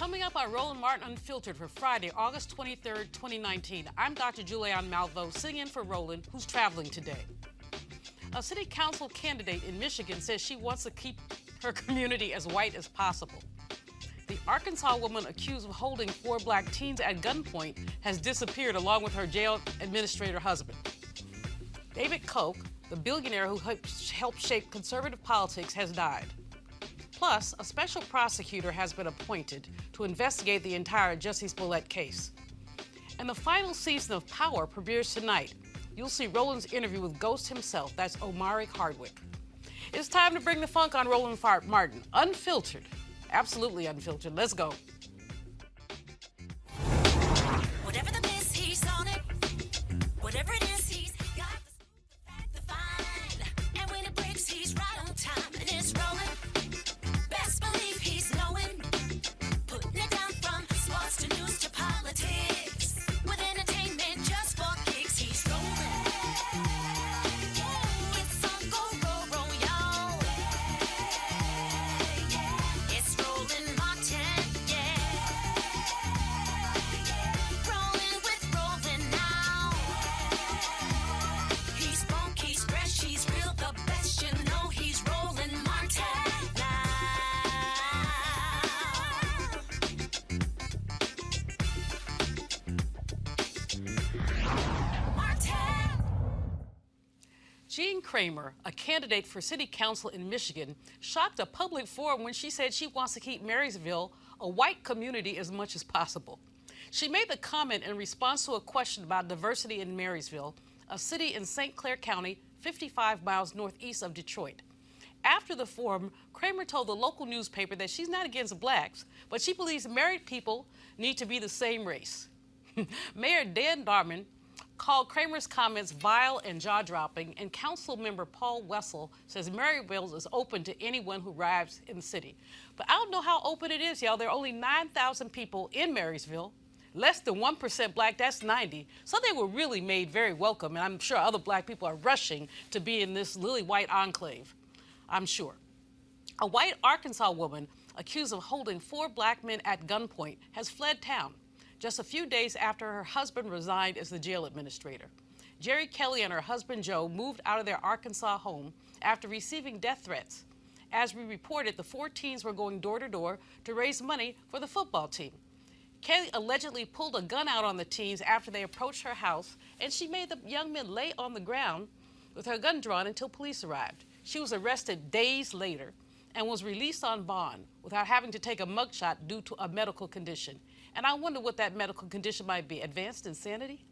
Coming up on Roland Martin Unfiltered for Friday, August 23rd, 2019. I'm Dr. Julianne Malvo, sitting in for Roland, who's traveling today. A city council candidate in Michigan says she wants to keep her community as white as possible. The Arkansas woman accused of holding 4 black teens at gunpoint has disappeared along with her jail administrator husband. David Koch, the billionaire who helped shape conservative politics, has died. Plus, a special prosecutor has been appointed to investigate the entire Jussie Smollett case. And the final season of Power premieres tonight. You'll see Roland's interview with Ghost himself. That's Omari Hardwick. It's time to bring the funk on Roland Martin. Unfiltered. Absolutely unfiltered. Let's go. Whatever the miss, he's on it. Whatever it is, he's got the find. And when it breaks, he's right on time. And it's rolling. Best believe he's knowing. Putting it down from sports to news to politics. With entertainment just for kicks, he's rolling. It's on go, roll, y'all. It's Roland Martin, yeah. Rolling with Roland now. He's funk, he's fresh, he's real, the best, you know he's Roland Martin now. Martin. Jean Kramer, a candidate for city council in Michigan, shocked a public forum when she said she wants to keep Marysville a white community as much as possible. She made the comment in response to a question about diversity in Marysville, a city in St. Clair County, 55 miles northeast of Detroit. After the forum, Kramer told the local newspaper that she's not against blacks, but she believes married people need to be the same race. Mayor Dan Darman called Kramer's comments vile and jaw-dropping, and council member Paul Wessel says Marysville is open to anyone who arrives in the city. But I don't know how open it is, y'all. There are only 9,000 people in Marysville, less than 1% black, that's 90. So they were really made very welcome, and I'm sure other black people are rushing to be in this lily white enclave, I'm sure. A white Arkansas woman accused of holding 4 black men at gunpoint has fled town just a few days after her husband resigned as the jail administrator. Jerry Kelly and her husband Joe moved out of their Arkansas home after receiving death threats. As we reported, the 4 teens were going door to door to raise money for the football team. Kelly allegedly pulled a gun out on the teens after they approached her house, and she made the young men lay on the ground with her gun drawn until police arrived. She was arrested days later and was released on bond without having to take a mugshot due to a medical condition. And I wonder what that medical condition might be. Advanced insanity?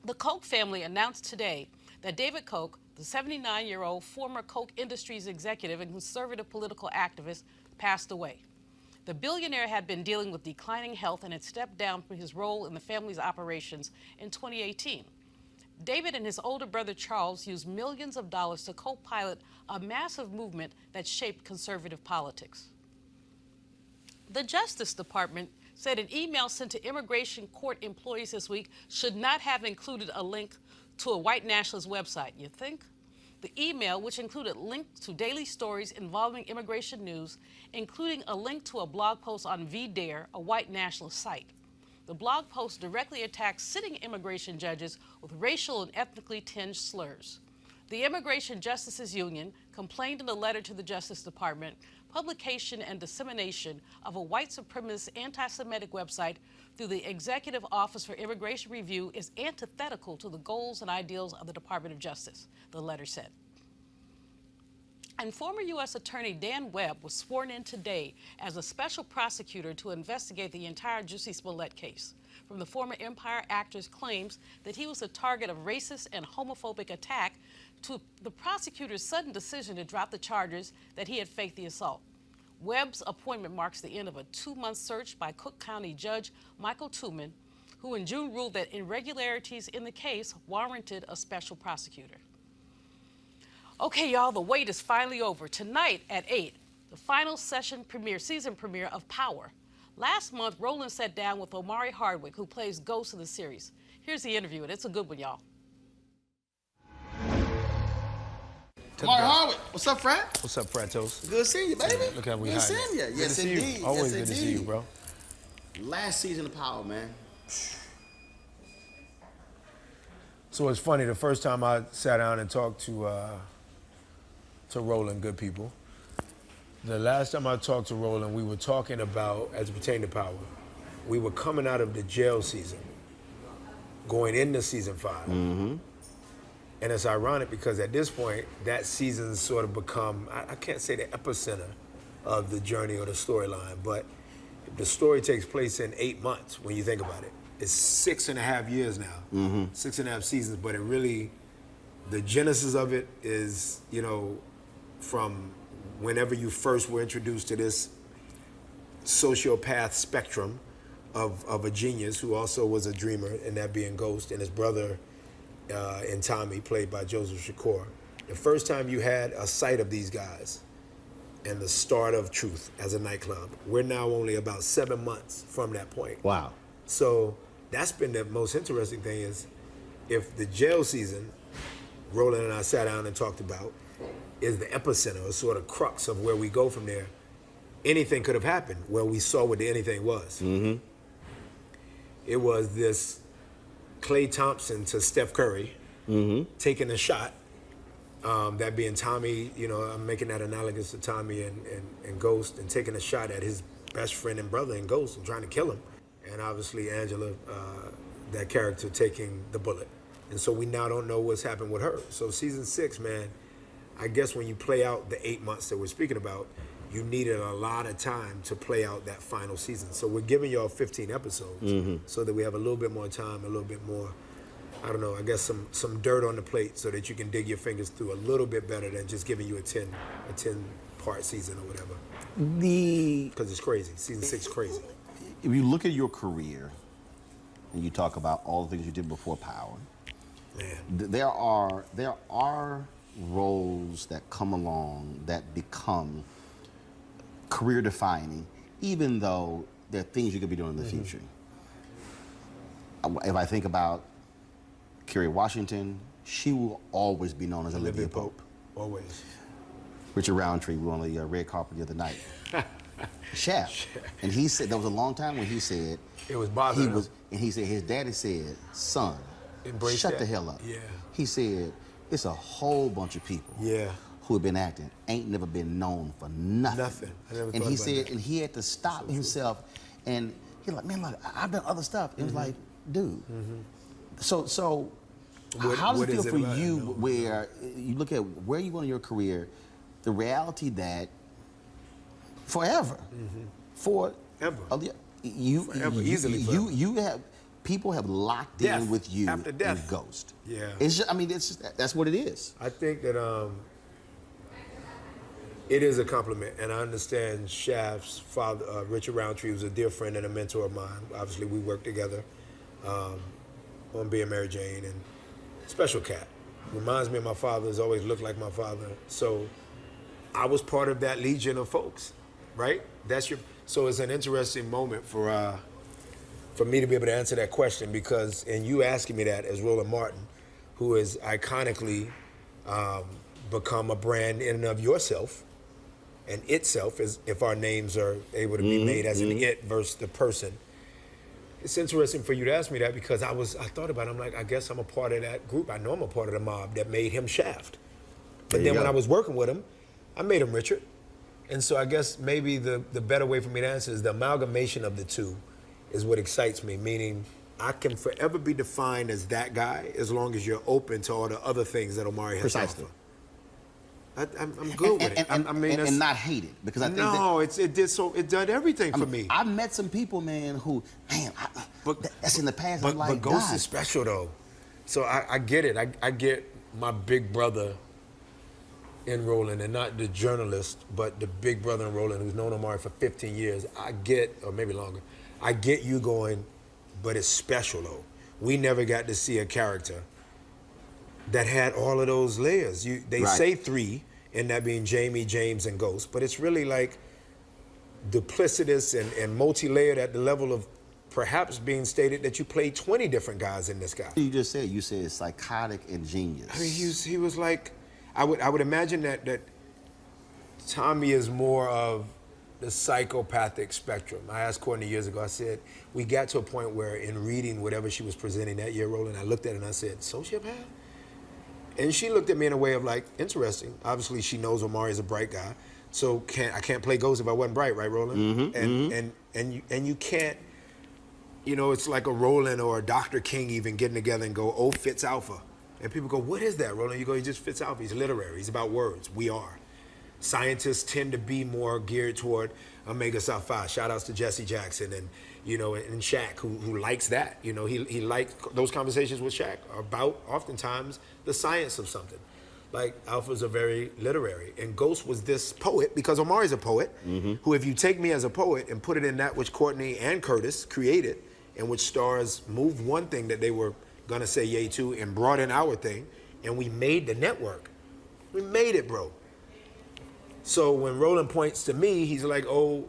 The Koch family announced today that David Koch, the 79-year-old former Koch Industries executive and conservative political activist, passed away. The billionaire had been dealing with declining health and had stepped down from his role in the family's operations in 2018. David and his older brother Charles used millions of dollars to co-pilot a massive movement that shaped conservative politics. The Justice Department said an email sent to immigration court employees this week should not have included a link to a white nationalist website. You think? The email, which included links to daily stories involving immigration news, including a link to a blog post on VDare, a white nationalist site. The blog post directly attacked sitting immigration judges with racial and ethnically tinged slurs. The Immigration Justices Union complained in a letter to the Justice Department, publication and dissemination of a white supremacist anti-Semitic website through the Executive Office for Immigration Review is antithetical to the goals and ideals of the Department of Justice, the letter said. And former U.S. Attorney Dan Webb was sworn in today as a special prosecutor to investigate the entire Jussie Smollett case. From the former Empire actor's claims that he was the target of racist and homophobic attack to the prosecutor's sudden decision to drop the charges that he had faked the assault. Webb's appointment marks the end of a 2-month search by Cook County Judge Michael Tooman, who in June ruled that irregularities in the case warranted a special prosecutor. Okay, y'all, the wait is finally over. Tonight at 8, the final season premiere of Power. Last month, Roland sat down with Omari Hardwick, who plays Ghost in the series. Here's the interview, and it's a good one, y'all. Omari Hardwick. What's up, Fred? What's up, Fratos? Good seeing you, baby. Look how we Good hiding. seeing you. Good Yes, to see indeed. you. Always yes, good to see you, indeed. bro. Last season of Power, man. So it's funny. The first time I sat down and talked to Roland, good people. The last time I talked to Roland, we were talking about, as it pertained to Power, we were coming out of the jail season, going into season 5. Mm-hmm. And it's ironic because at this point, that season's sort of become, I can't say the epicenter of the journey or the storyline, but the story takes place in 8 months when you think about it. It's 6.5 years now, 6.5 seasons, but it really, the genesis of it is, you know, from whenever you first were introduced to this sociopath spectrum of a genius who also was a dreamer, and that being Ghost, and his brother and Tommy, played by Joseph Shakur. The first time you had a sight of these guys and the start of Truth as a nightclub, we're now only about 7 months from that point. Wow. So that's been the most interesting thing is if the jail season, Roland and I sat down and talked about, is the epicenter, or sort of crux of where we go from there, anything could have happened. Well, we saw what the anything was. Mm-hmm. It was this Klay Thompson to Steph Curry taking a shot, that being Tommy, you know, I'm making that analogous to Tommy and Ghost, and taking a shot at his best friend and brother in Ghost and trying to kill him. And obviously Angela, that character, taking the bullet. And so we now don't know what's happened with her. So season 6, man, I guess when you play out the 8 months that we're speaking about, you needed a lot of time to play out that final season. So we're giving y'all 15 episodes so that we have a little bit more time, a little bit more, I don't know, I guess some dirt on the plate so that you can dig your fingers through a little bit better than just giving you a 10-part season or whatever. Because it's crazy. Season 6 is crazy. If you look at your career and you talk about all the things you did before Power, Man. there are roles that come along that become career defining, even though there are things you could be doing in the future. If I think about Kerry Washington, she will always be known as Olivia Pope. Always. Richard Roundtree, we were on the red carpet the other night. Chef. And he said, there was a long time when he said, It was bothering him. And he said, his daddy said, son, Embrace shut that. the hell up. Yeah. He said, it's a whole bunch of people who have been acting, ain't never been known for nothing. I never And thought he about said, that. and he had to stop himself, and he like, man, look, I've done other stuff. It was like, dude. So how does what it feel is it for about? you No. where you look at where you are in your career, the reality that forever, Ever. Forever, easily forever. you have, people have locked Death. in with you After death. in Ghost. Yeah. It's just, I mean, it's just, that's what it is. I think that it is a compliment, and I understand Shaft's father, Richard Roundtree, was a dear friend and a mentor of mine. Obviously, we worked together on Being Mary Jane, and special cat. Reminds me of my father, has always looked like my father. So I was part of that legion of folks, right? So it's an interesting moment for me to be able to answer that question, because, and you asking me that as Roland Martin, who has iconically become a brand in and of yourself, and itself, is if our names are able to be made as an it versus the person. It's interesting for you to ask me that, because I thought about it, I'm like, I guess I'm a part of that group. I know I'm a part of the mob that made him Shaft. But then when I was working with him, I made him Richard. And so I guess maybe the better way for me to answer is the amalgamation of the two is what excites me, meaning I can forever be defined as that guy as long as you're open to all the other things that Omari has to Precisely. offer. I'm good with it. And not hate it, because I think it did everything for me. I've met some people, man, who, man, that's in the past. I'm like, But Ghost God. is special though, so I get it. I get my big brother in Roland, and not the journalist, but the big brother in Roland who's known Omari for 15 years. I get, or maybe longer, I get you going, but it's special though. We never got to see a character that had all of those layers. They say 3, and that being Jamie, James, and Ghost, but it's really like duplicitous and multi-layered at the level of perhaps being stated that you played 20 different guys in this guy. You just said, psychotic and genius. I mean, he was like, I would imagine that Tommy is more of the psychopathic spectrum. I asked Courtney years ago, I said, we got to a point where in reading whatever she was presenting that year, Roland, I looked at it and I said, sociopath? And she looked at me in a way of like, interesting. Obviously, she knows Omari is a bright guy, so I can't play ghost if I wasn't bright, right, Roland? And you can't, you know, it's like a Roland or a Dr. King even getting together and go, oh, fits alpha. And people go, what is that, Roland? You go, he just fits alpha. He's literary. He's about words. We are. Scientists tend to be more geared toward Omega Psi Phi. Shout outs to Jesse Jackson and, you know, and Shaq, who likes that. You know, he likes those conversations with Shaq about oftentimes the science of something. Like, alphas are very literary. And Ghost was this poet, because Omari's a poet, who if you take me as a poet and put it in that which Courtney and Curtis created, in which stars moved one thing that they were gonna say yay to and brought in our thing, and we made the network. We made it, bro. So when Roland points to me, he's like, oh,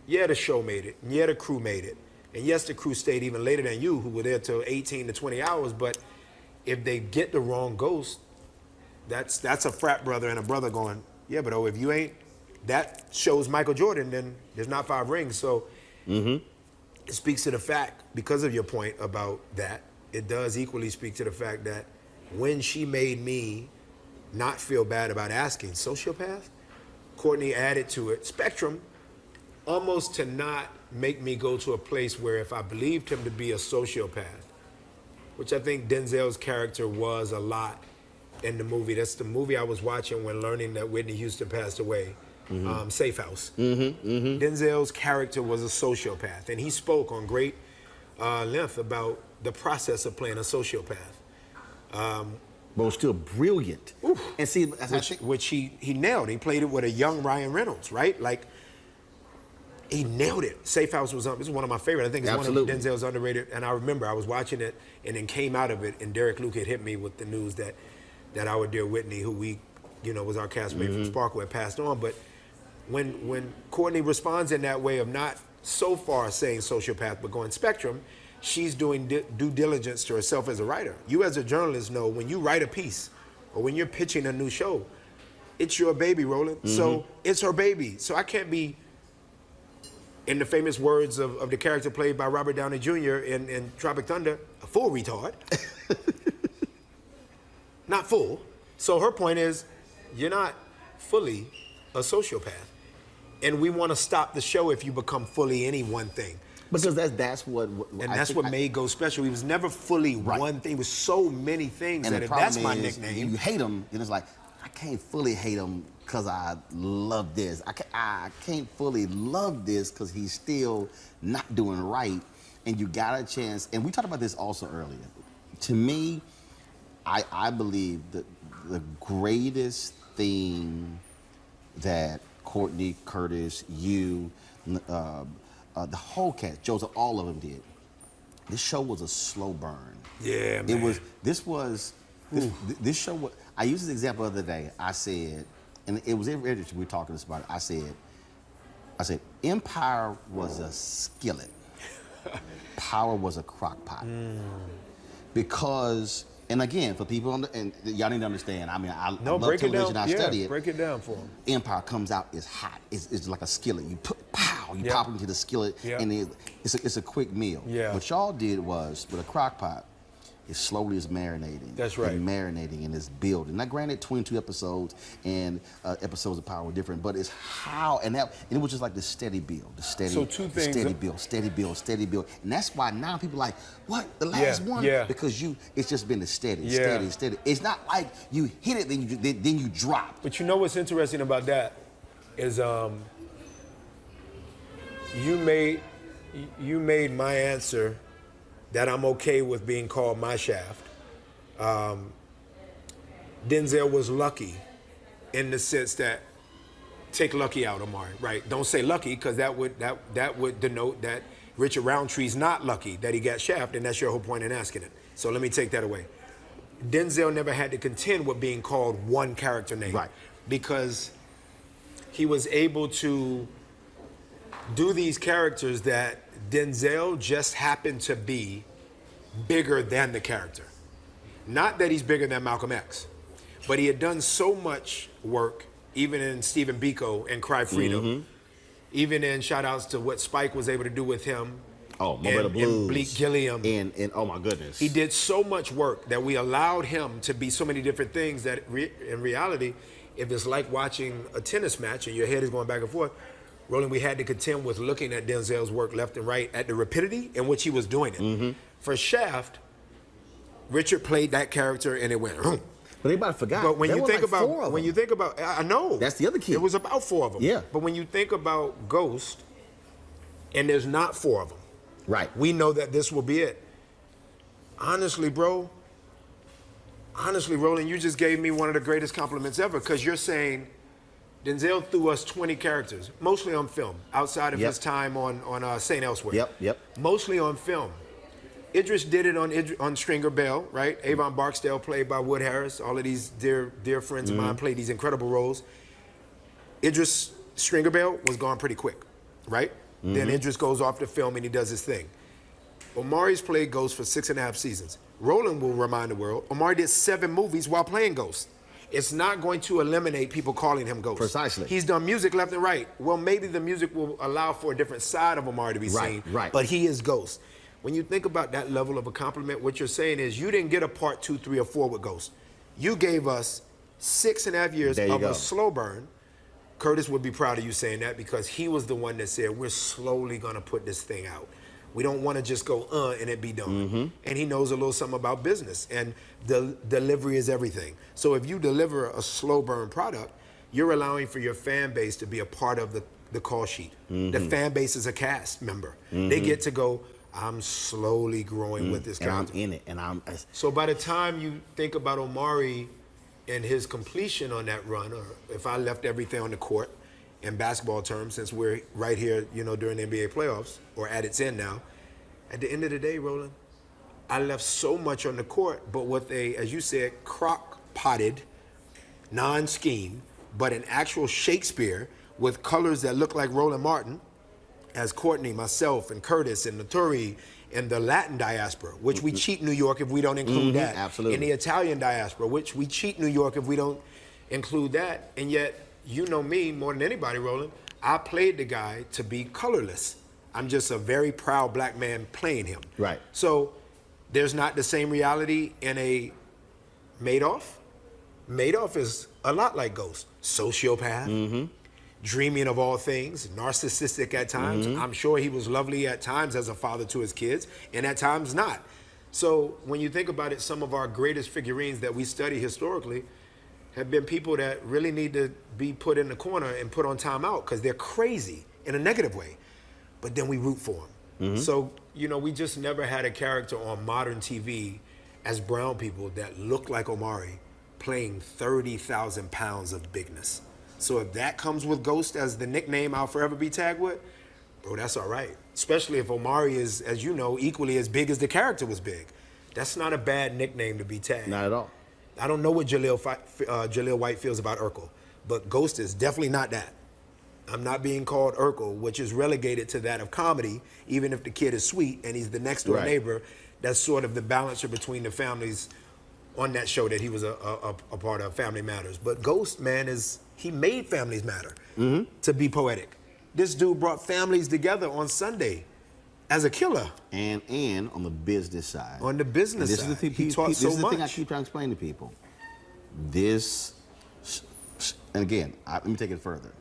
yeah, the show made it. And yeah, the crew made it. And yes, the crew stayed even later than you, who were there till 18 to 20 hours. But if they get the wrong Ghost, that's a frat brother and a brother going, yeah, but if you ain't, that shows Michael Jordan, then there's not 5 rings. So it speaks to the fact, because of your point about that, it does equally speak to the fact that when she made me not feel bad about asking sociopath, Courtney added to it spectrum, almost to not make me go to a place where if I believed him to be a sociopath, which I think Denzel's character was a lot in the movie. That's the movie I was watching when learning that Whitney Houston passed away, Safe House. Denzel's character was a sociopath, and he spoke on great length about the process of playing a sociopath. But was still brilliant. Oof. And see, which he nailed. He played it with a young Ryan Reynolds, right? Like, he nailed it. Safe House was this is one of my favorite. I think it's one of Denzel's underrated. And I remember I was watching it and then came out of it, and Derek Luke had hit me with the news that our dear Whitney, who we, you know, was our castmate from Sparkle, had passed on. But when Courtney responds in that way of not so far saying sociopath, but going spectrum, she's doing due diligence to herself as a writer. You as a journalist know when you write a piece or when you're pitching a new show, it's your baby, Roland. So it's her baby. So I can't be, in the famous words of the character played by Robert Downey Jr. in Tropic Thunder, a full retard. Not full. So her point is, you're not fully a sociopath. And we want to stop the show if you become fully any one thing. Because that's what made Ghost special. He was never fully one thing. It was so many things and that the if that's my is, nickname. You hate him, and it's like, I can't fully hate him because I love this. I can't fully love this because he's still not doing right. And you got a chance, and we talked about this also earlier. To me, I believe that the greatest thing that Courtney, Curtis, you, the whole cast, Joseph, all of them did. This show was a slow burn. Yeah, man. This show was, I used this example the other day. I said, and it was interesting, we were talking about it. I said, Empire was a skillet. Power was a crock pot. Because, and again, for people, and y'all need to understand, I mean, I love television, I study it. Break it down for them. Empire comes out, it's hot. It's like a skillet. You put, pow, you pop into the skillet, and it's a quick meal. What y'all did was, with a crock pot, it slowly is marinating. That's right. And marinating and it's building. Now, granted, 22 episodes and episodes of Power were different, but it's how, and it was just like the steady build, steady build. And that's why now people are like, what, the last one? Because it's just been a steady. It's not like you hit it, then you drop. But you know what's interesting about that is you made my answer that I'm okay with being called my shaft. Denzel was lucky in the sense that, take lucky out, Omari, right? Don't say lucky, because that would denote that Richard Roundtree's not lucky that he got shafted, and that's your whole point in asking it. So let me take that away. Denzel never had to contend with being called one character name. Right. Because he was able to do these characters that Denzel just happened to be bigger than the character. Not that he's bigger than Malcolm X, but he had done so much work even in Stephen Biko and Cry Freedom, even in shout outs to what Spike was able to do with him. Oh, Mo Better Blues. And Bleak Gilliam. And oh my goodness. He did so much work that we allowed him to be so many different things that in reality, if it's like watching a tennis match and your head is going back and forth, Roland, we had to contend with looking at Denzel's work left and right at the rapidity in which he was doing it. For Shaft, Richard played that character and it went, but everybody forgot. But when there you were think like about, 4 of when them. you think about, I know. That's the other key. It was about 4 of them. Yeah. But when you think about Ghost, and there's not 4 of them. Right. We know that this will be it. Honestly, Roland, you just gave me one of the greatest compliments ever because you're saying Denzel threw us 20 characters, mostly on film, outside of his time on St. Elsewhere. Yep. Mostly on film. Idris did it on Stringer Bell, right? Avon Barksdale played by Wood Harris. All of these dear friends of mine played these incredible roles. Idris Stringer Bell was gone pretty quick, right? Then Idris goes off to film and he does his thing. Omari's played Ghost for 6.5 seasons. Roland will remind the world, Omari did 7 movies while playing Ghost. It's not going to eliminate people calling him Ghost. Precisely. He's done music left and right. Well, maybe the music will allow for a different side of Omari to be seen. Right. But he is Ghost. When you think about that level of a compliment, what you're saying is you didn't get a part 2, 3, or 4 with Ghost. You gave us 6.5 years of a slow burn. Curtis would be proud of you saying that because he was the one that said, we're slowly going to put this thing out. We don't want to just go, and it be done. And he knows a little something about business. And delivery is everything. So if you deliver a slow burn product, you're allowing for your fan base to be a part of the call sheet. The fan base is a cast member. They get to go, I'm slowly growing with this character. And I'm in it. So by the time you think about Omari and his completion on that run, or if I left everything on the court in basketball terms, since we're right here, during the NBA playoffs, or at its end now, at the end of the day, Roland, I left so much on the court, but what they, as you said, crock-potted, non-scheme, but an actual Shakespeare with colors that look like Roland Martin, as Courtney, myself, and Curtis, and Naturi, and the Latin diaspora, which we cheat New York if we don't include that. Absolutely. And the Italian diaspora, which we cheat New York if we don't include that. And yet, you know me more than anybody, Roland, I played the guy to be colorless. I'm just a very proud black man playing him. Right. So there's not the same reality in a Madoff. Madoff is a lot like Ghost. Sociopath, dreaming of all things, narcissistic at times. I'm sure he was lovely at times as a father to his kids, and at times not. So when you think about it, some of our greatest figurines that we study historically have been people that really need to be put in the corner and put on timeout because they're crazy in a negative way. But then we root for them. So, we just never had a character on modern TV as brown people that looked like Omari playing 30,000 pounds of bigness. So if that comes with Ghost as the nickname I'll forever be tagged with, bro, that's all right. Especially if Omari is, as you know, equally as big as the character was big. That's not a bad nickname to be tagged. Not at all. I don't know what Jaleel White feels about Urkel, but Ghost is definitely not that. I'm not being called Urkel, which is relegated to that of comedy, even if the kid is sweet and he's the next door neighbor. That's sort of the balancer between the families on that show that he was a part of, Family Matters. But Ghost, man, he made families matter to be poetic. This dude brought families together on Sunday as a killer. And on the business side. On the business this side. Is the He taught so this is the thing I much. keep trying to explain to people. And again, let me take it further.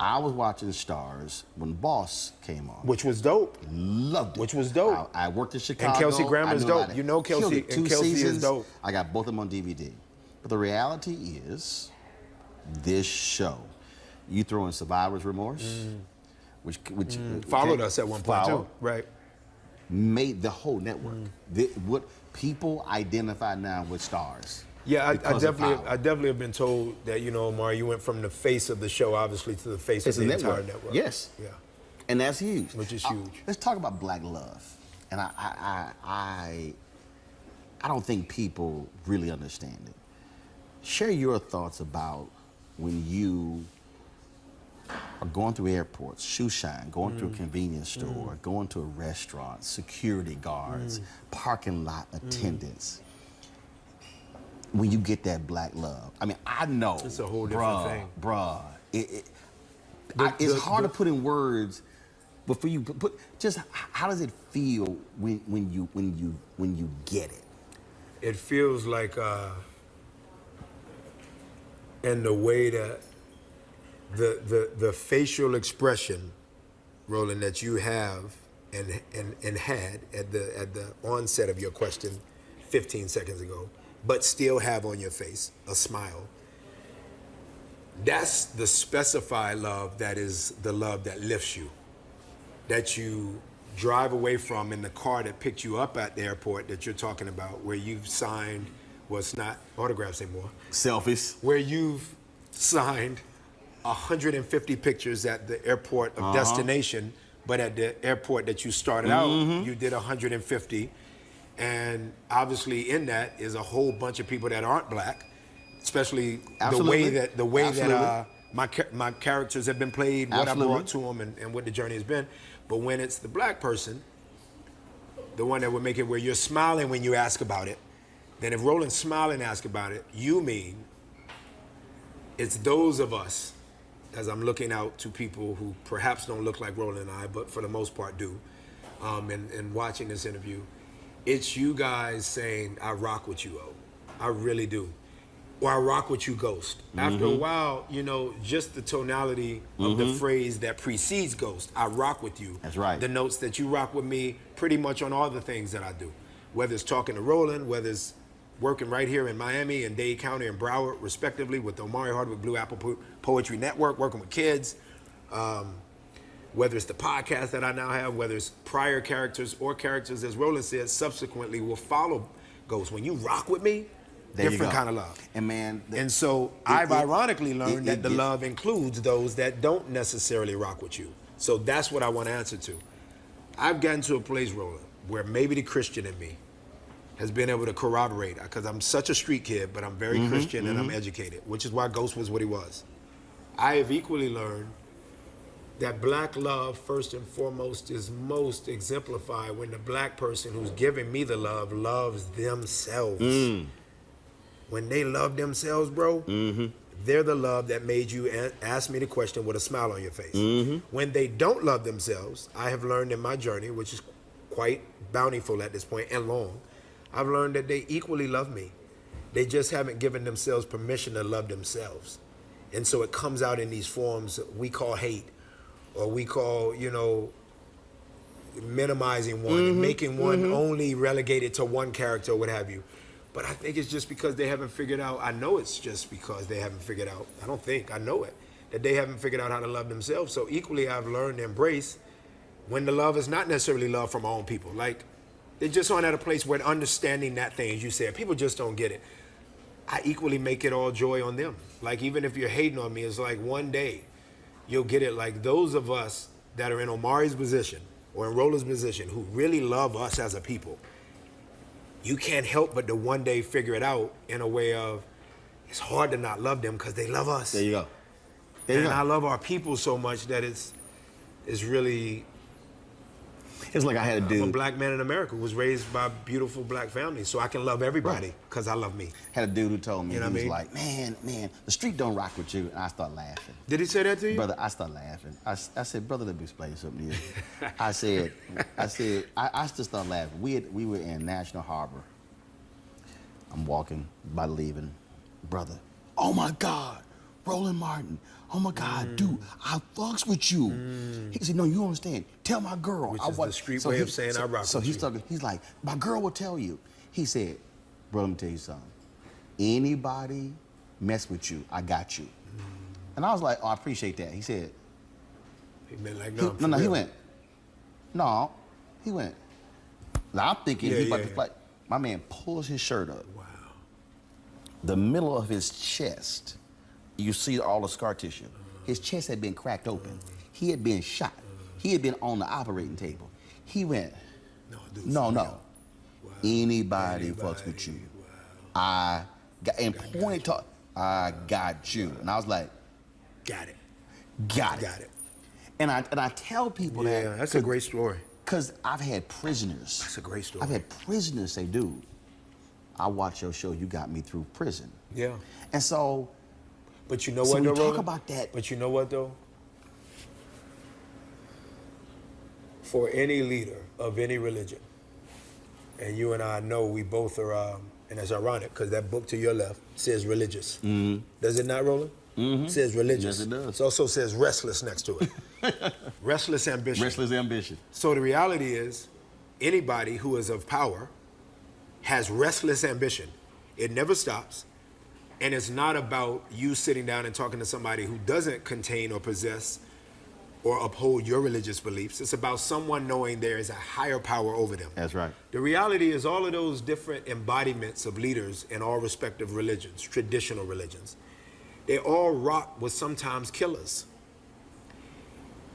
I was watching Stars when Boss came on. Which was dope. Loved it. Which was dope. I worked in Chicago. And Kelsey Grammer is I knew dope. how to You know kill Kelsey, it. and 2 Kelsey seasons, is dope. I got both of them on DVD. But the reality is, this show, you throw in Survivor's Remorse, which Followed us at one point followed, too. Right. made the whole network. What people identify now with Stars. Yeah, I because of power. definitely have been told that, Omari, you went from the face of the show, obviously, to the face It's of a the network. entire network. Yes. Yeah. And that's huge. Which is huge. Let's talk about Black love. And I don't think people really understand it. Share your thoughts about when you are going through airports, shoe shine, going through a convenience store, going to a restaurant, security guards, parking lot attendants. when you get that black love. I mean, I know. It's a whole different thing. Bruh. It's hard to put in words, but for you, just how does it feel when you get it? It feels like, in the way that the facial expression, Roland, that you have and had at the onset of your question 15 seconds ago, but still have on your face a smile. That's the specified love that is the love that lifts you, that you drive away from in the car that picked you up at the airport that you're talking about, where you've signed, well, it's not autographs anymore, Selfies. where you've signed 150 pictures at the airport of destination, but at the airport that you started out, you did 150. And obviously in that is a whole bunch of people that aren't black, especially Absolutely. the way Absolutely. that my characters have been played, what Absolutely. I brought to them, and what the journey has been. But when it's the black person, the one that would make it where you're smiling when you ask about it, then if Roland's smiling and ask about it, you mean it's those of us, as I'm looking out to people who perhaps don't look like Roland and I, but for the most part do, and watching this interview, it's you guys saying, I rock with you, O. I really do. Or I rock with you, Ghost. After a while, you know, just the tonality of the phrase that precedes Ghost, I rock with you. That's right. Denotes that you rock with me pretty much on all the things that I do. Whether it's talking to Roland, whether it's working right here in Miami and Dade County and Broward, respectively, with the Omari Hardwick Blue Apple Poetry Network, working with kids. Whether it's the podcast that I now have, whether it's prior characters or characters, as Roland said, subsequently will follow Ghost. When you rock with me, different kind of love. And man, And so I've ironically learned that the love includes those that don't necessarily rock with you. So that's what I want to answer to. I've gotten to a place, Roland, where maybe the Christian in me has been able to corroborate, because I'm such a street kid, but I'm very Christian and I'm educated, which is why Ghost was what he was. I have equally learned that black love, first and foremost, is most exemplified when the black person who's giving me the love loves themselves. When they love themselves, bro, they're the love that made you ask me the question with a smile on your face. When they don't love themselves, I have learned in my journey, which is quite bountiful at this point and long, I've learned that they equally love me. They just haven't given themselves permission to love themselves. And so it comes out in these forms we call hate, or we call, you know, minimizing one and making one only relegated to one character or what have you. But I think it's just because they haven't figured out, I know it's just because they haven't figured out, I don't think, I know it, that they haven't figured out how to love themselves. So equally I've learned to embrace when the love is not necessarily love from my own people. Like, they just aren't at a place where understanding that thing, as you said, people just don't get it. I equally make it all joy on them. Like, even if you're hating on me, it's like one day you'll get it. Like, those of us that are in Omari's position or in Roland's position who really love us as a people, you can't help but to one day figure it out in a way of, it's hard to not love them because they love us. There you go. There you And go. I love our people so much that it's really, It's like I had a I'm a dude. black man in America who was raised by beautiful black families, so I can love everybody because I love me. Had a dude who told me, You know he what I was mean? like, man, the street don't rock with you. And I start laughing. Did he say that to you? Brother, I start laughing. I said, brother, let me explain something to you. I still start laughing. We were in National Harbor. I'm walking by leaving. Brother, oh my God, Roland Martin. Oh my God, dude, I fucks with you. He said, no, you don't understand. Tell my girl. Which is the street way of saying I rock so with he's you. talking, he's like, my girl will tell you. He said, bro, let me tell you something. Anybody mess with you, I got you. And I was like, oh, I appreciate that. He said, He meant like, he, no, no, he went. Now I'm thinking Yeah, he about yeah. to fight. My man pulls his shirt up. Wow. The middle of his chest, you see all the scar tissue. His chest had been cracked open. He had been shot. He had been on the operating table. He went, no. Wow. Anybody fucks with you. Wow. I got, and point to, I got you. And I was like, Got it. got it. And I tell people that. Yeah, that's a great story. Because I've had prisoners. That's a great story. I've had prisoners say, dude, I watched your show. You got me through prison. Yeah. And so, But you know so what, we though, talk Roland? about that. But you know what, though? For any leader of any religion, and you and I know we both are, and it's ironic because that book to your left says religious. Does it not, Roland? It says religious. Yes, it does. It also says restless next to it. Restless ambition. Restless ambition. So the reality is, anybody who is of power has restless ambition. It never stops. And it's not about you sitting down and talking to somebody who doesn't contain or possess or uphold your religious beliefs. It's about someone knowing there is a higher power over them. That's right. The reality is all of those different embodiments of leaders in all respective religions, traditional religions, they all rock with sometimes killers.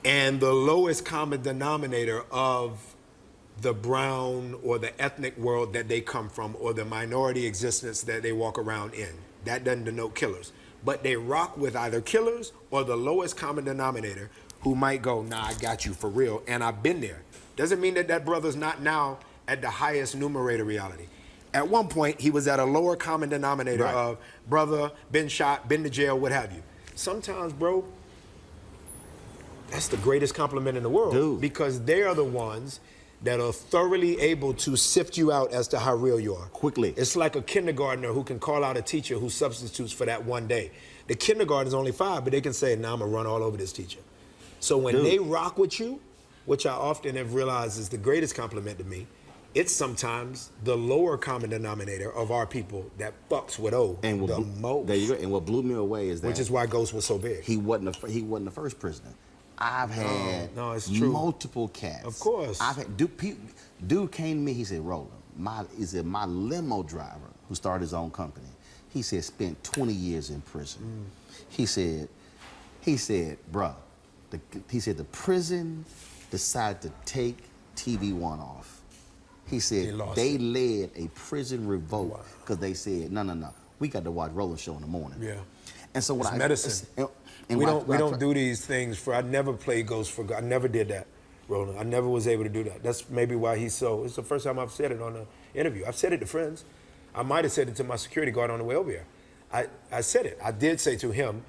And the lowest common denominator of the brown or the ethnic world that they come from or the minority existence that they walk around in, that doesn't denote killers. But they rock with either killers or the lowest common denominator who might go, nah, I got you for real, and I've been there. Doesn't mean that that brother's not now at the highest numerator reality. At one point, he was at a lower common denominator of brother, been shot, been to jail, what have you. Sometimes, bro, that's the greatest compliment in the world. Dude. Because they are the ones that are thoroughly able to sift you out as to how real you are. Quickly. It's like a kindergartner who can call out a teacher who substitutes for that one day. The kindergarten's only 5, but they can say, nah, I'm gonna run all over this teacher. So when they rock with you, which I often have realized is the greatest compliment to me, it's sometimes the lower common denominator of our people that fucks with the most. There you go. And what blew me away is that, which is why Ghost was so big. he wasn't the first prisoner. I've had it's true. multiple cats. Of course. I've had dude came to me. He said, "Roland, my limo driver who started his own company. He said spent 20 years in prison. He said, bruh, he said the prison decided to take TV1 off. He said they led a prison revolt because they said, no, we got to watch Roland's show in the morning. Yeah. And so what It's medicine. We don't do these things for. I never played Ghost for. I never did that, Roland. I never was able to do that. That's maybe why he's so. It's the first time I've said it on an interview. I've said it to friends. I might have said it to my security guard on the way over here. I said it. I did say to him,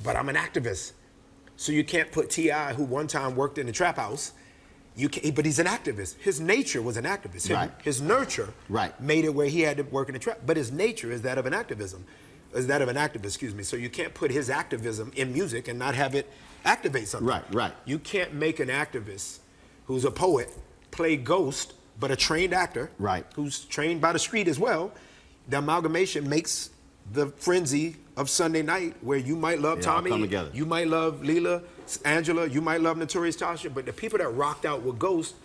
but I'm an activist. So you can't put T.I., who one time worked in the trap house, but he's an activist. His nature was an activist. His nurture made it where he had to work in the trap. But his nature is that of an activist, So you can't put his activism in music and not have it activate something. Right. You can't make an activist who's a poet play Ghost, but a trained actor, who's trained by the street as well. The amalgamation makes the frenzy of Sunday night where you might love Tommy, you might love Leela, Angela, you might love Notorious Tasha, but the people that rocked out with Ghost,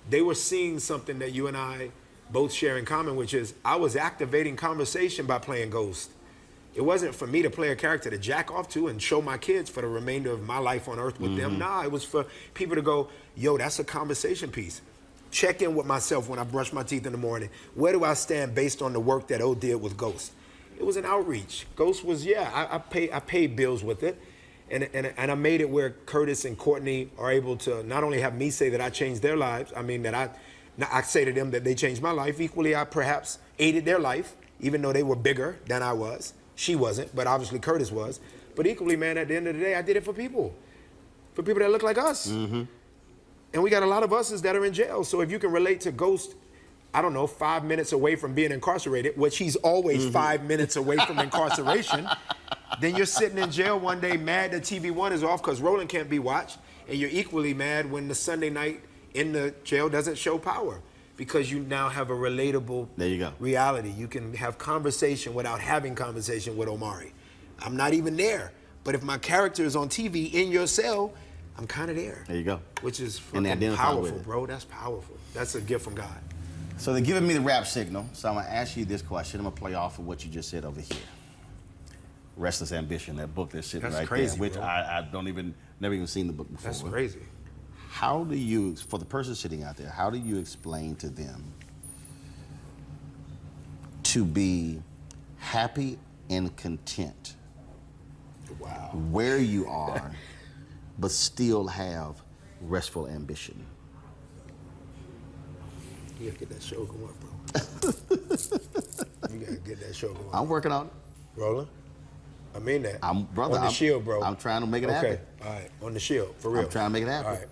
they were seeing something that you and I both share in common, which is I was activating conversation by playing Ghost. It wasn't for me to play a character to jack off to and show my kids for the remainder of my life on earth with them. Nah, it was for people to go, yo, that's a conversation piece. Check in with myself when I brush my teeth in the morning. Where do I stand based on the work that O did with Ghost? It was an outreach. Ghost was, I paid bills with it. And I made it where Curtis and Courtney are able to not only have me say that I changed their lives, I mean that I say to them that they changed my life. Equally, I perhaps aided their life, even though they were bigger than I was. She wasn't, but obviously Curtis was. But equally, man, at the end of the day, I did it for people that look like us. And we got a lot of us that are in jail. So if you can relate to Ghost, I don't know, 5 minutes away from being incarcerated, which he's always 5 minutes away from incarceration, then you're sitting in jail one day mad that TV1 is off because Roland can't be watched, and you're equally mad when the Sunday night in the jail doesn't show Power because you now have a relatable reality. You can have conversation without having conversation with Omari. I'm not even there, but if my character is on TV in your cell, I'm kind of there. There you go. Which is fucking powerful, bro. That's powerful. That's a gift from God. So they're giving me the rap signal, so I'm gonna ask you this question. I'm gonna play off of what you just said over here. Restless Ambition, that book that's sitting right crazy, there, which bro. I never even seen the book before. That's crazy. How do you, for the person sitting out there, how do you explain to them to be happy and content where you are, but still have restful ambition? You gotta get that show going, bro. get that show going. I'm working on it. Roland, I mean that. Brother, on the Shield, bro. I'm trying to make it happen. Okay, all right, on the Shield, for real. I'm trying to make it happen. All right.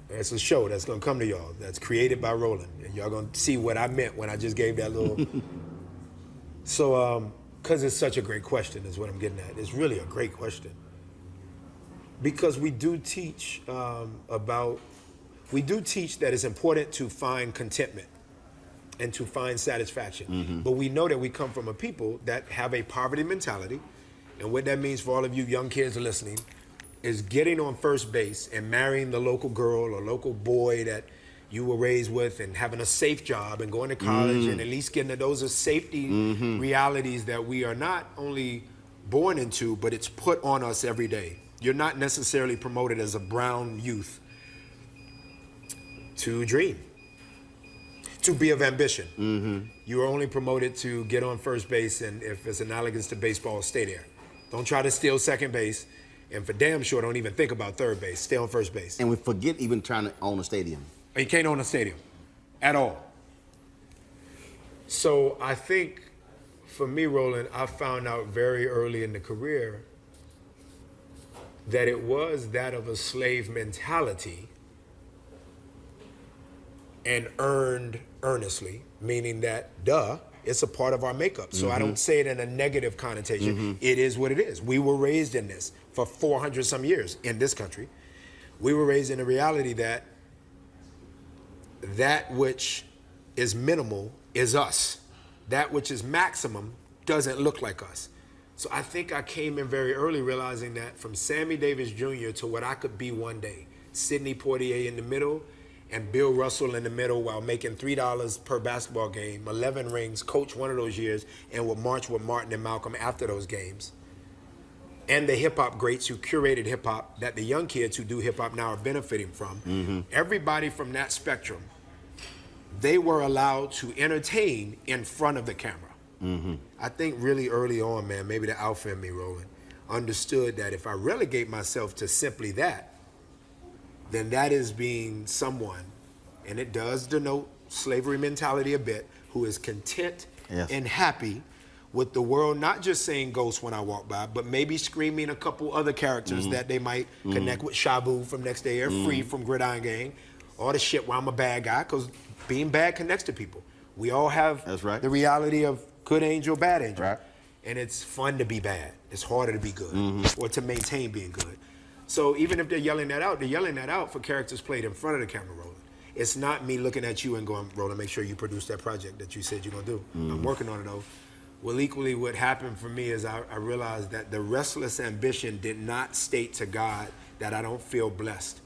It's a show that's gonna come to y'all that's created by Roland, and y'all gonna see what I meant when I just gave that little. So, because it's such a great question, is what I'm getting at. It's really a great question. Because we do teach that it's important to find contentment and to find satisfaction. But we know that we come from a people that have a poverty mentality. And what that means for all of you young kids listening is getting on first base and marrying the local girl or local boy that you were raised with and having a safe job and going to college and at least getting those are safety realities that we are not only born into, but it's put on us every day. You're not necessarily promoted as a brown youth to dream, to be of ambition. You are only promoted to get on first base, and if it's analogous to baseball, stay there. Don't try to steal second base, and for damn sure, don't even think about third base. Stay on first base. And we forget even trying to own a stadium. You can't own a stadium at all. So I think for me, Roland, I found out very early in the career that it was that of a slave mentality and earned earnestly, meaning that, it's a part of our makeup. So I don't say it in a negative connotation. It is what it is. We were raised in this for 400 some years in this country. We were raised in the reality that that which is minimal is us. That which is maximum doesn't look like us. So I think I came in very early realizing that from Sammy Davis Jr. to what I could be one day, Sidney Poitier in the middle and Bill Russell in the middle while making $3 per basketball game, 11 rings, coach one of those years, and would march with Martin and Malcolm after those games. And the hip-hop greats who curated hip-hop that the young kids who do hip-hop now are benefiting from. Everybody from that spectrum, they were allowed to entertain in front of the camera. I think really early on, man, maybe the alpha in me, Roland, understood that if I relegate myself to simply that, then that is being someone, and it does denote slavery mentality a bit, who is content and happy with the world, not just saying ghost when I walk by, but maybe screaming a couple other characters that they might connect with, Shabu from Next Day Air, Free from Gridiron Gang, all the shit where I'm a bad guy, because being bad connects to people. We all have the reality of good angel, bad angel. And it's fun to be bad. It's harder to be good or to maintain being good. So even if they're yelling that out for characters played in front of the camera, Roland. It's not me looking at you and going, Roland, make sure you produce that project that you said you're gonna do. I'm working on it though. Well, equally what happened for me is I realized that the restless ambition did not state to God that I don't feel blessed.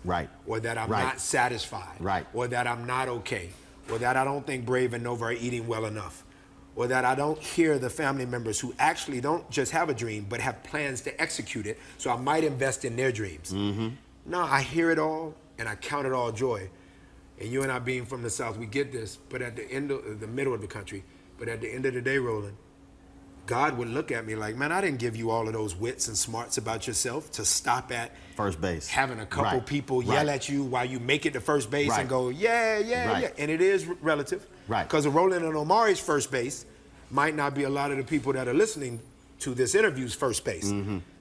Or that I'm not satisfied. Or that I'm not okay. Or that I don't think Brave and Nova are eating well enough. Or that I don't hear the family members who actually don't just have a dream, but have plans to execute it, so I might invest in their dreams. No, I hear it all, and I count it all joy. And you and I being from the South, we get this, but at the end of the middle of the country, but at the end of the day, Roland, God would look at me like, man, I didn't give you all of those wits and smarts about yourself to stop at first base, having a couple people yell at you while you make it to first base and go, yeah. And it is relative. Because a Roland and Omari's first base might not be a lot of the people that are listening to this interview's first base.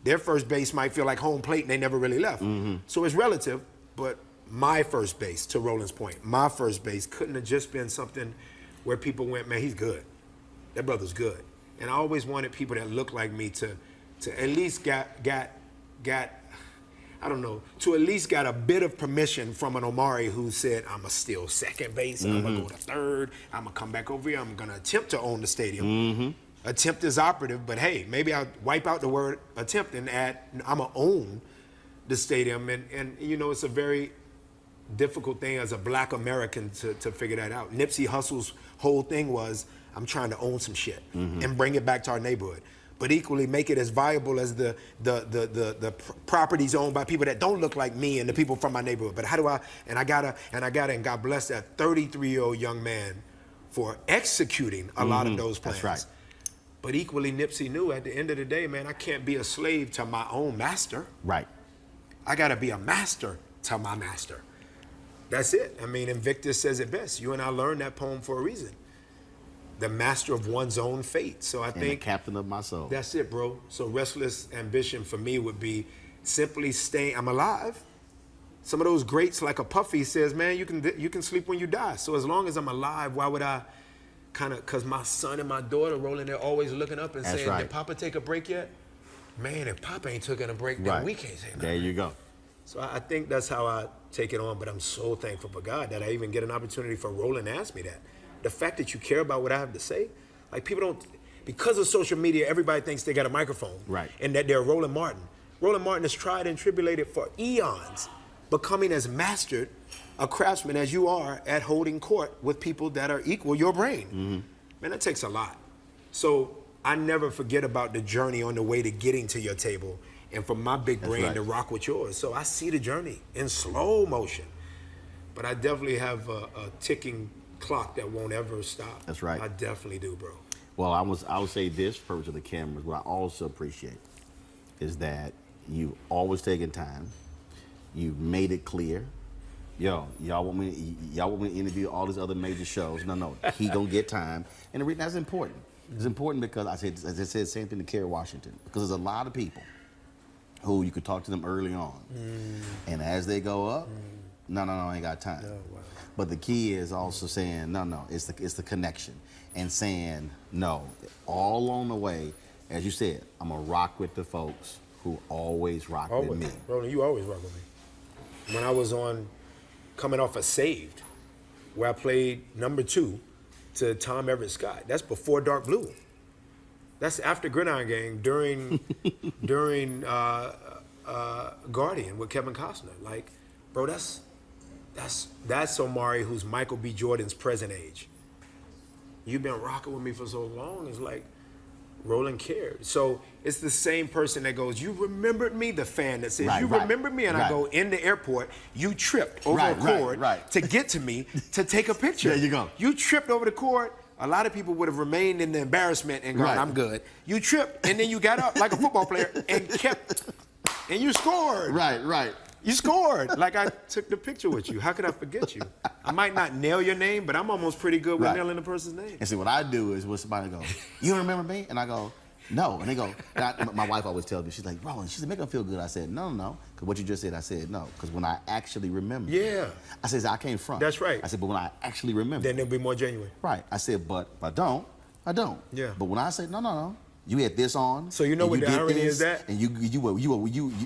Their first base might feel like home plate and they never really left. So it's relative, but my first base, to Roland's point, my first base couldn't have just been something where people went, man, he's good. That brother's good. And I always wanted people that looked like me to at least got I don't know, to at least got a bit of permission from an Omari who said, I'm going to steal second base, I'm going to go to third, I'm going to come back over here, I'm going to attempt to own the stadium. Attempt is operative, but hey, maybe I'll wipe out the word attempt and add, I'm going to own the stadium. And you know, it's a very difficult thing as a black American to figure that out. Nipsey Hussle's whole thing was, I'm trying to own some shit and bring it back to our neighborhood. But equally make it as viable as the properties owned by people that don't look like me and the people from my neighborhood. But how do I, and God bless that 33-year-old young man for executing a lot of those plans. That's right. But equally Nipsey knew at the end of the day, man, I can't be a slave to my own master. I gotta be a master to my master. That's it. I mean, Invictus says it best. You and I learned that poem for a reason. the master of one's own fate. So I And the think captain of my soul. that's it, bro. So restless ambition for me would be simply staying. I'm alive. Some of those greats, like a Puffy says, man, you can sleep when you die. So as long as I'm alive, why would I kind of? Because my son and my daughter, Roland, they're always looking up and That's saying, right. "Did Papa take a break yet?" Man, if Papa ain't taking a break, then Right. we can't say nothing. There you go. So I think that's how I take it on, but I'm so thankful for God that I even get an opportunity for Roland to ask me that. The fact that you care about what I have to say, like people don't, because of social media, everybody thinks they got a microphone. Right. And that they're Roland Martin. Roland Martin has tried and tribulated for eons, becoming as mastered a craftsman as you are at holding court with people that are equal your brain. Mm-hmm. Man, that takes a lot. So I never forget about the journey on the way to getting to your table and for my big brain right. to rock with yours. So I see the journey in slow motion. But I definitely have a ticking clock that won't ever stop. That's right. I definitely do, bro. Well, I would say this, for purpose of the cameras, what I also appreciate is that you always taking time. You made it clear. Y'all want me to interview all these other major shows. No, he gonna get time. And the reason that's important. It's important because I said the same thing to Kerry Washington. Because there's a lot of people who you could talk to them early on. And as they go up, no, I ain't got time. Oh, wow. But the key is also saying, no, it's the connection. And saying, no, all along the way, as you said, I'm gonna rock with the folks who always rock with me. Roland, you always rock with me. When I was coming off of Saved, where I played number 2 to Tom Everett Scott, that's before Dark Blue. That's after Gridiron Gang during Guardian with Kevin Costner. Like, bro, that's Omari, who's Michael B. Jordan's present age. You've been rocking with me for so long. It's like Roland cared. So it's the same person that goes, "You remembered me," the fan that says, "You remembered me," and I go, in the airport, you tripped over a cord to get to me to take a picture. There you go. You tripped over the cord. A lot of people would have remained in the embarrassment and gone, "I'm good." You tripped, and then you got up like a football player and and you scored. Right. You scored. Like, I took the picture with you. How could I forget you? I might not nail your name, but I'm almost pretty good with nailing the person's name. And see, what I do is when somebody goes, "You don't remember me?" And I go, "No." And they go, my wife always tells me, she's like, "Roland," she said, "make them feel good." I said, no. Because what you just said, I said, no. Because when I actually remember. Yeah. I said, I can't front. That's right. I said, but when I actually remember. Then it'll be more genuine. Right. I said, but if I don't, I don't. Yeah. But when I say, no. You had this on. So you know what the irony is that? And you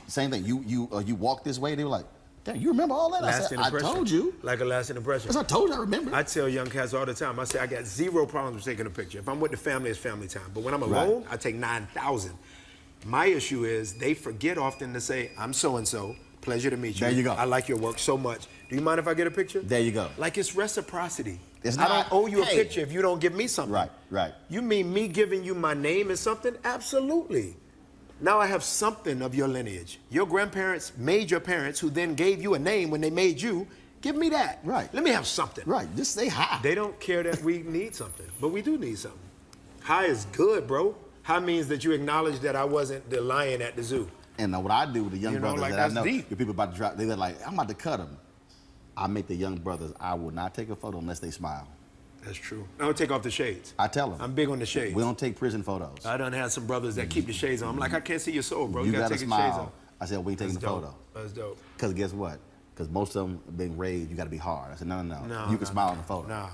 same thing. You walk this way. They were like, "Damn, you remember all that?" I said, "I told you." Like a lasting impression. Because I told you, I remember. I tell young cats all the time, I say, I got zero problems with taking a picture. If I'm with the family, it's family time. But when I'm alone, I take 9,000. My issue is they forget often to say, "I'm so-and-so. Pleasure to meet you. There you go. I like your work so much. Do you mind if I get a picture?" There you go. Like, it's reciprocity. It's I not, don't owe you a hey. picture if you don't give me something. Right. You mean me giving you my name is something? Absolutely. Now I have something of your lineage. Your grandparents made your parents, who then gave you a name when they made you. Give me that. Right. Let me have something. Right. Just say hi. They don't care that we need something, but we do need something. Hi is good, bro. Hi means that you acknowledge that I wasn't the lion at the zoo. And what I do with the young brothers like, that that's I know, deep. the people about to drop, they're like, "I'm about to cut them." I make the young brothers, I will not take a photo unless they smile. That's true. I don't take off the shades. I tell them. I'm big on the shades. We don't take prison photos. I done had some brothers that keep the shades on. I'm like, I can't see your soul, bro. You, gotta take smile. your shades off. I said, we ain't taking the That's dope. photo. That's dope. Because guess what? Because most of them being raised, you got to be hard. I said, no. You can smile in the photo. No.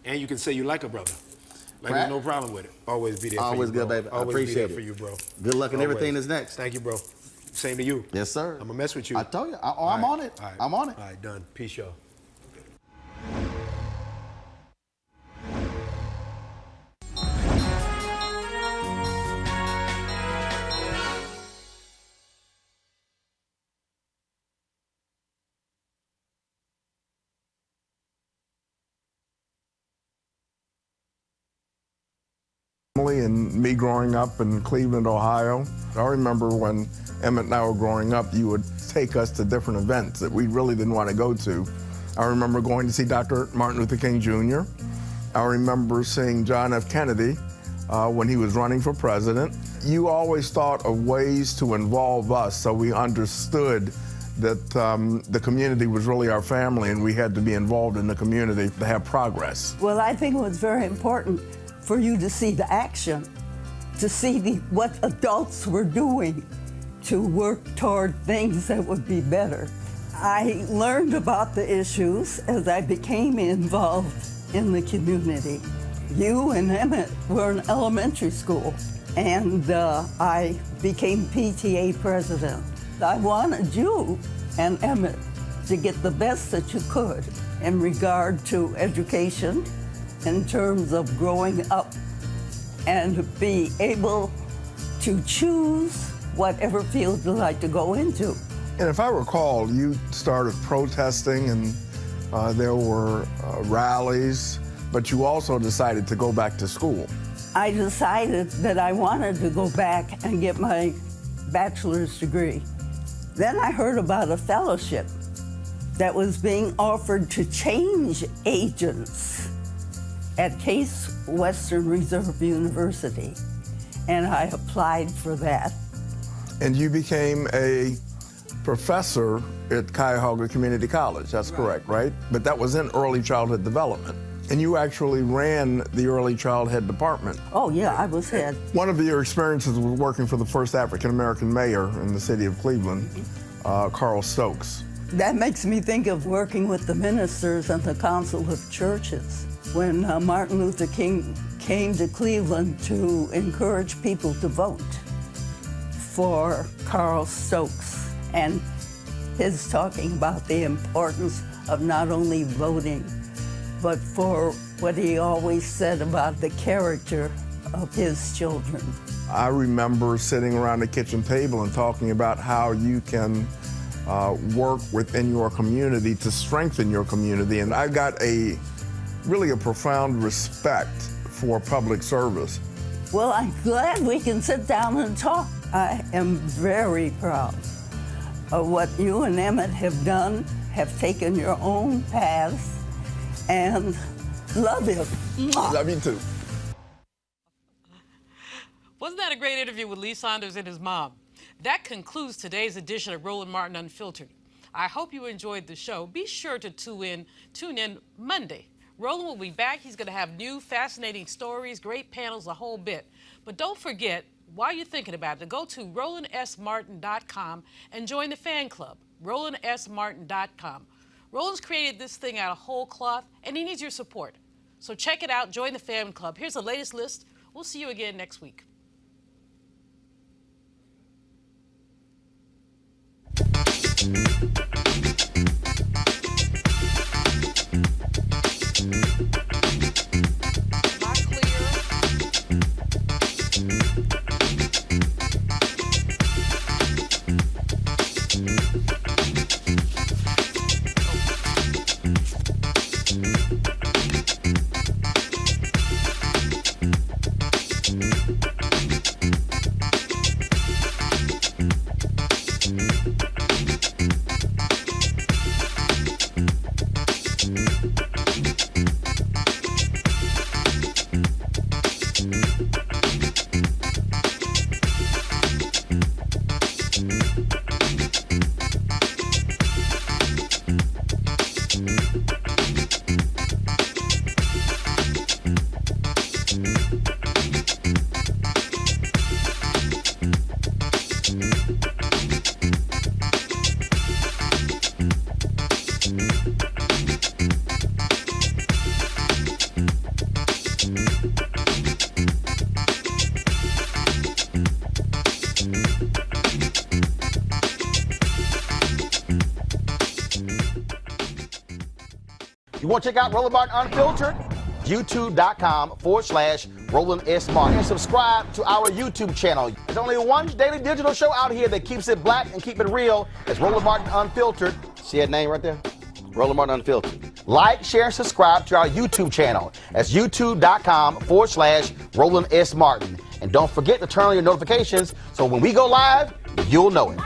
And you can say you like a brother. Like, Right. there's no problem with it. Always be there for you, Always good, bro. baby. I Always appreciate be it. there for you, bro. Good luck in Always. everything that's next. Thank you, bro. Same to you. Yes, sir. I'm going to mess with you. I told you. I'm on it. All right. I'm on it. All right, done. Peace, y'all. And me growing up in Cleveland, Ohio, I remember when Emmett and I were growing up, you would take us to different events that we really didn't want to go to. I remember going to see Dr. Martin Luther King Jr. I remember seeing John F. Kennedy when he was running for president. You always thought of ways to involve us so we understood that the community was really our family and we had to be involved in the community to have progress. Well, I think it was very important for you to see the action, to see what adults were doing to work toward things that would be better. I learned about the issues as I became involved in the community. You and Emmett were in elementary school, and I became PTA president. I wanted you and Emmett to get the best that you could in regard to education, in terms of growing up, and be able to choose whatever field you like to go into. And if I recall, you started protesting and there were rallies, but you also decided to go back to school. I decided that I wanted to go back and get my bachelor's degree. Then I heard about a fellowship that was being offered to change agents at Case Western Reserve University, and I applied for that. And you became a professor at Cuyahoga Community College, that's correct, right? But that was in early childhood development. And you actually ran the early childhood department. Oh yeah, I was head. One of your experiences was working for the first African-American mayor in the city of Cleveland, Carl Stokes. That makes me think of working with the ministers and the Council of Churches. When Martin Luther King came to Cleveland to encourage people to vote for Carl Stokes, and his talking about the importance of not only voting, but for what he always said about the character of his children. I remember sitting around the kitchen table and talking about how you can work within your community to strengthen your community, and I got really a profound respect for public service. Well, I'm glad we can sit down and talk. I am very proud of what you and Emmett have done, have taken your own paths, and love him. Love you too. Wasn't that a great interview with Lee Saunders and his mom? That concludes today's edition of Roland Martin Unfiltered. I hope you enjoyed the show. Be sure to tune in Monday. Roland will be back. He's going to have new, fascinating stories, great panels, a whole bit. But don't forget, while you're thinking about it, to go to RolandSMartin.com and join the fan club, RolandSMartin.com. Roland's created this thing out of whole cloth, and he needs your support. So check it out, join the fan club. Here's the latest list. We'll see you again next week. You want to check out Roland Martin Unfiltered? YouTube.com/Roland S. Martin. And subscribe to our YouTube channel. There's only one daily digital show out here that keeps it black and keep it real. It's Roland Martin Unfiltered. See that name right there? Roland Martin Unfiltered. Like, share, and subscribe to our YouTube channel. That's YouTube.com/Roland S. Martin. And don't forget to turn on your notifications so when we go live, you'll know it.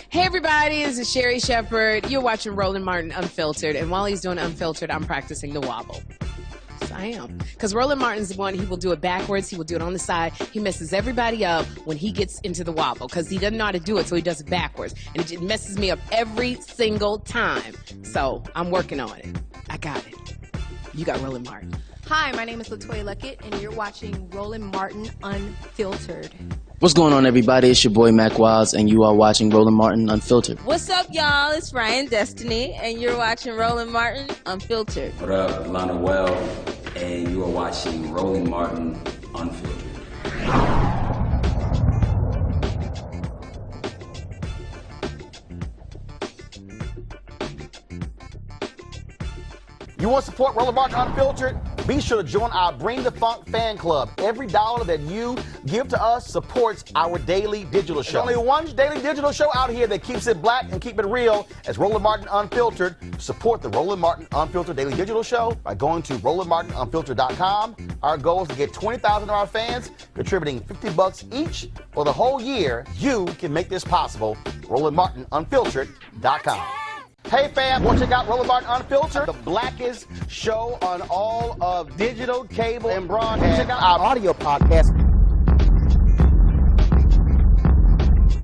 Hey everybody, this is Sherry Shepherd. You're watching Roland Martin Unfiltered, and while he's doing Unfiltered, I'm practicing the wobble. So I am. Because Roland Martin's the one, he will do it backwards, he will do it on the side. He messes everybody up when he gets into the wobble because he doesn't know how to do it, so he does it backwards. And it just messes me up every single time. So I'm working on it. I got it. You got Roland Martin. Hi, my name is LaToya Luckett, and you're watching Roland Martin Unfiltered. What's going on, everybody? It's your boy Mac Wiles, and you are watching Roland Martin Unfiltered. What's up, y'all? It's Ryan Destiny, and you're watching Roland Martin Unfiltered. What up, Lana Well, and you are watching Roland Martin Unfiltered. You want to support Roland Martin Unfiltered? Be sure to join our Bring the Funk fan club. Every dollar that you give to us supports our daily digital show. There's only one daily digital show out here that keeps it black and keep it real as Roland Martin Unfiltered. Support the Roland Martin Unfiltered daily digital show by going to RolandMartinUnfiltered.com. Our goal is to get 20,000 of our fans contributing $50 each for the whole year. You can make this possible. RolandMartinUnfiltered.com. Hey fam, want to check out Roland Martin Unfiltered, the blackest show on all of digital, cable, and broadcast. Check out our audio podcast.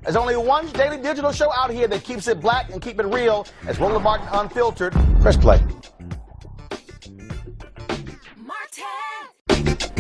There's only one daily digital show out here that keeps it black and keep it real as Roland Martin Unfiltered. Press play. Martin.